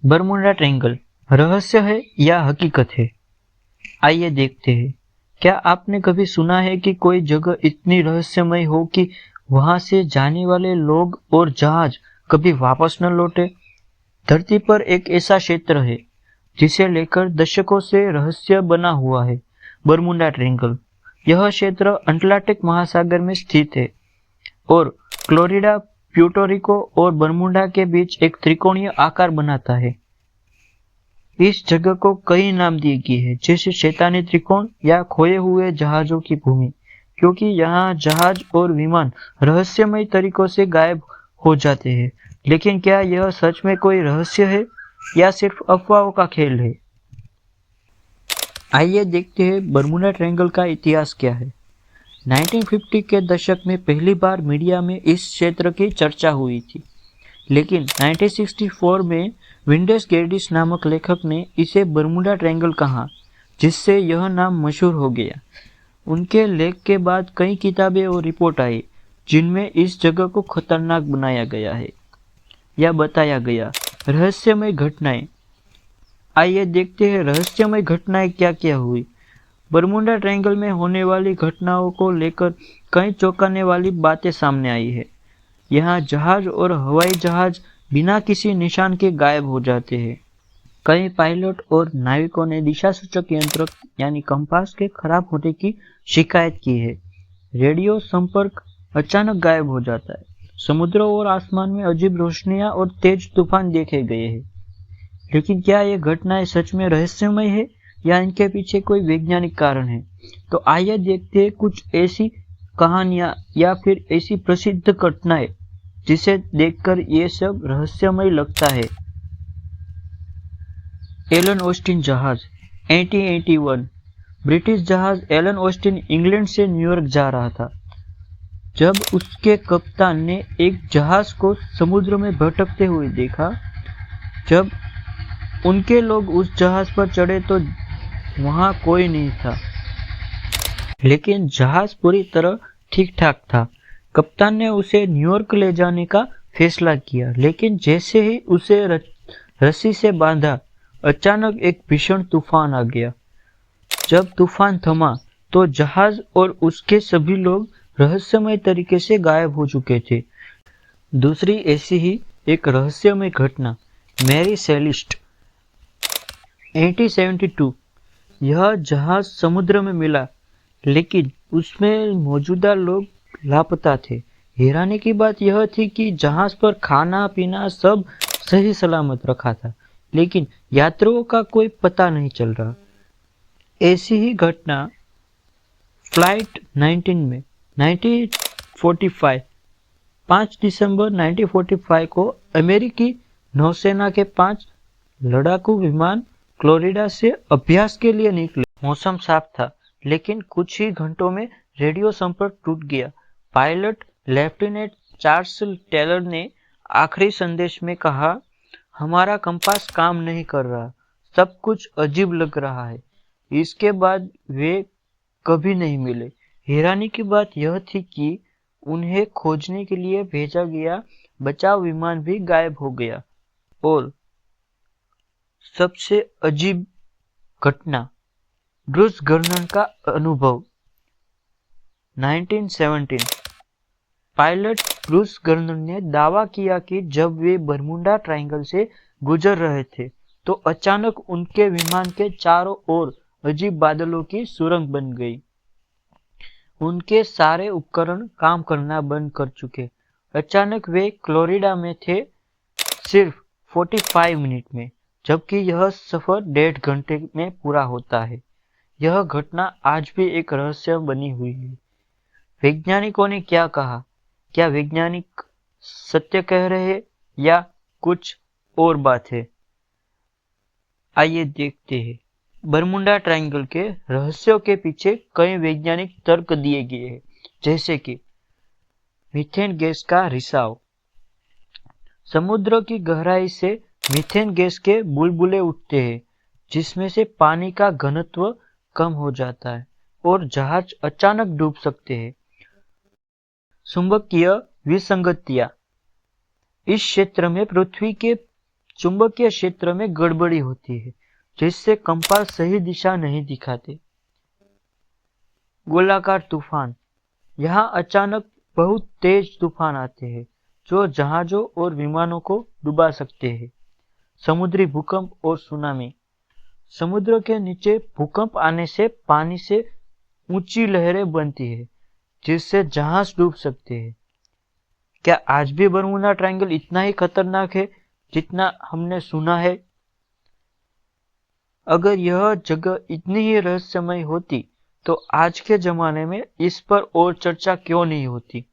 Bermuda triangle रहस्य है या हकीकत है? आइए देखते हैं। क्या आपने कभी सुना है कि कोई जगह इतनी रहस्यमय हो कि वहां से जाने वाले लोग और जहाज कभी वापस न लौटे? धरती पर एक ऐसा क्षेत्र है जिसे लेकर दशकों से रहस्य बना हुआ है, बरमुडा ट्रायंगल। यह क्षेत्र अटलांटिक महासागर में स्थित है और फ्लोरिडा, प्यूर्टो और बरमुडा के बीच एक त्रिकोणीय आकार बनाता है। इस जगह को कई नाम दिए गए हैं, जैसे शैतानी त्रिकोण या खोए हुए जहाजों की भूमि, क्योंकि यहाँ जहाज और विमान रहस्यमय तरीकों से गायब हो जाते हैं। लेकिन क्या यह सच में कोई रहस्य है या सिर्फ अफवाहों का खेल है? आइए देखते हैं बरमुडा ट्रायंगल का इतिहास क्या है। 1950 के दशक में पहली बार मीडिया में इस क्षेत्र की चर्चा हुई थी, लेकिन 1964 में विंडेस गेर्डिस नामक लेखक ने इसे बरमुडा ट्रायंगल कहा, जिससे यह नाम मशहूर हो गया। उनके लेख के बाद कई किताबें और रिपोर्ट आई, जिनमें इस जगह को खतरनाक बनाया गया है या बताया गया। रहस्यमय घटनाएं। आइए देखते हैं रहस्यमय घटनाएं क्या क्या हुई। बरमुडा ट्रायंगल में होने वाली घटनाओं को लेकर कई चौंकाने वाली बातें सामने आई है। यहाँ जहाज और हवाई जहाज बिना किसी निशान के गायब हो जाते हैं। कई पायलट और नाविकों ने दिशा सूचक यंत्र यानी कंपास के खराब होने की शिकायत की है। रेडियो संपर्क अचानक गायब हो जाता है। समुद्र और आसमान में अजीब रोशनियां और तेज तूफान देखे गए हैं। लेकिन क्या ये घटनाएं सच में रहस्यमय है या इनके पीछे कोई वैज्ञानिक कारण है? तो आइए देखते हैं कुछ ऐसी कहानियां या फिर ऐसी प्रसिद्ध घटनाएं जिसे देखकर ये सब रहस्यमय लगता है। एलन ऑस्टिन जहाज 1881। ब्रिटिश जहाज एलन ऑस्टिन इंग्लैंड से न्यूयॉर्क जा रहा था जब उसके कप्तान ने एक जहाज को समुद्र में भटकते हुए देखा। जब उनके लोग उस जहाज पर चढ़े तो वहां कोई नहीं था, लेकिन जहाज पूरी तरह ठीक ठाक था। कप्तान ने उसे न्यूयॉर्क ले जाने का फैसला किया, लेकिन जैसे ही उसे रस्सी से बांधा, अचानक एक भीषण तूफान आ गया। जब तूफान थमा तो जहाज और उसके सभी लोग रहस्यमय तरीके से गायब हो चुके थे। दूसरी ऐसी ही एक रहस्यमय घटना, मैरी सेलिस्ट 1872। यह जहाज समुद्र में मिला, लेकिन उसमें मौजूदा लोग लापता थे। हैरानी की बात यह थी कि जहाज पर खाना पीना सब सही सलामत रखा था, लेकिन यात्रियों का कोई पता नहीं चल रहा। ऐसी ही घटना फ्लाइट 19 में 1945 5 दिसंबर 1945 को अमेरिकी नौसेना के 5 लड़ाकू विमान फ्लोरिडा से अभ्यास के लिए निकले। मौसम साफ था, लेकिन कुछ ही घंटों में रेडियो संपर्क टूट गया। पायलट लेफ्टिनेंट चार्ल्स टेलर ने आखिरी संदेश में कहा, हमारा कंपास काम नहीं कर रहा, सब कुछ अजीब लग रहा है। इसके बाद वे कभी नहीं मिले। हैरानी की बात यह थी कि उन्हें खोजने के लिए भेजा गया बचाव विमान भी गायब हो गया। और सबसे अजीब घटना, ब्रूस गर्नर का अनुभव 1917। पायलट ब्रूस गर्नर ने दावा किया कि जब वे बरमुडा ट्रायंगल से गुजर रहे थे तो अचानक उनके विमान के चारों ओर अजीब बादलों की सुरंग बन गई। उनके सारे उपकरण काम करना बंद कर चुके। अचानक वे फ्लोरिडा में थे सिर्फ 45 मिनट में, जबकि यह सफर 1.5 घंटे में पूरा होता है। यह घटना आज भी एक रहस्य बनी हुई है। वैज्ञानिकों ने क्या कहा? क्या वैज्ञानिक सत्य कह रहे हैं या कुछ और बात है? आइए देखते हैं। बरमुडा ट्रायंगल के रहस्यों के पीछे कई वैज्ञानिक तर्क दिए गए हैं, जैसे कि मीथेन गैस का रिसाव। समुद्र की गहराई से मीथेन गैस के बुलबुले उठते हैं, जिसमें से पानी का घनत्व कम हो जाता है और जहाज अचानक डूब सकते हैं। चुंबकीय विसंगतियां। इस क्षेत्र में पृथ्वी के चुंबकीय क्षेत्र में गड़बड़ी होती है, जिससे कंपास सही दिशा नहीं दिखाते। गोलाकार तूफान, यहाँ अचानक बहुत तेज तूफान आते हैं जो जहाजों और विमानों को डुबा सकते हैं। समुद्री भूकंप और सुनामी, समुद्र के नीचे भूकंप आने से पानी से ऊंची लहरें बनती है, जिससे जहाज डूब सकते हैं। क्या आज भी बरमूडा ट्रायंगल इतना ही खतरनाक है जितना हमने सुना है? अगर यह जगह इतनी ही रहस्यमय होती तो आज के जमाने में इस पर और चर्चा क्यों नहीं होती?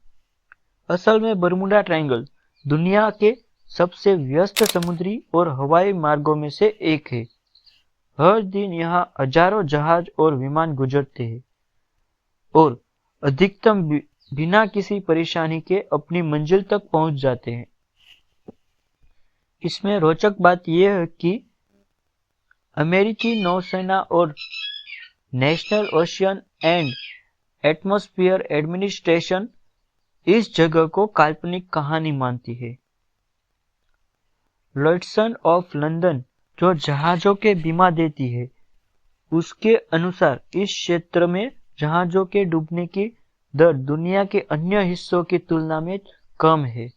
असल में बरमूडा ट्रायंगल दुनिया के सबसे व्यस्त समुद्री और हवाई मार्गों में से एक है। हर दिन यहाँ हजारों जहाज और विमान गुजरते हैं और अधिकतम बिना किसी परेशानी के अपनी मंजिल तक पहुंच जाते हैं। इसमें रोचक बात यह है कि अमेरिकी नौसेना और national ocean and atmosphere administration इस जगह को काल्पनिक कहानी मानती है। लॉयड्सन ऑफ लंदन जो जहाजों के बीमा देती है, उसके अनुसार इस क्षेत्र में जहाजों के डूबने की दर दुनिया के अन्य हिस्सों की तुलना में कम है।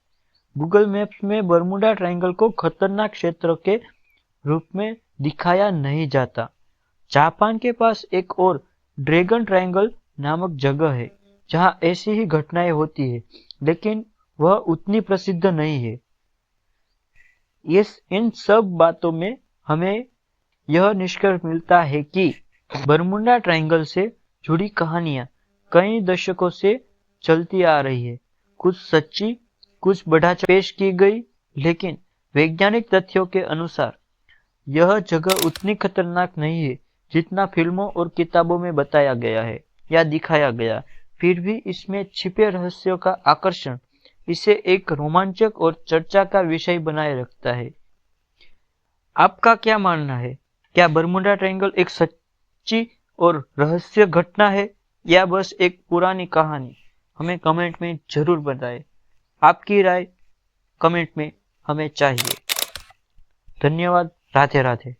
गूगल मैप्स में बरमूडा ट्रायंगल को खतरनाक क्षेत्र के रूप में दिखाया नहीं जाता। जापान के पास एक और ड्रैगन ट्रायंगल नामक जगह है जहां ऐसी ही घटनाएं होती है, लेकिन वह उतनी प्रसिद्ध नहीं है। इन सब बातों में हमें यह निष्कर्ष मिलता है कि बरमूडा ट्रायंगल से जुड़ी कहानियां कई दशकों से चलती आ रही है। कुछ सच्ची, कुछ बढ़ा पेश की गई, लेकिन वैज्ञानिक तथ्यों के अनुसार यह जगह उतनी खतरनाक नहीं है जितना फिल्मों और किताबों में बताया गया है या दिखाया गया। फिर भी इसमें छिपे रहस्यों का आकर्षण इसे एक रोमांचक और चर्चा का विषय बनाए रखता है। आपका क्या मानना है? क्या बरमूडा ट्रायंगल एक सच्ची और रहस्य घटना है या बस एक पुरानी कहानी? हमें कमेंट में जरूर बताएं। आपकी राय कमेंट में हमें चाहिए। धन्यवाद। राधे राधे।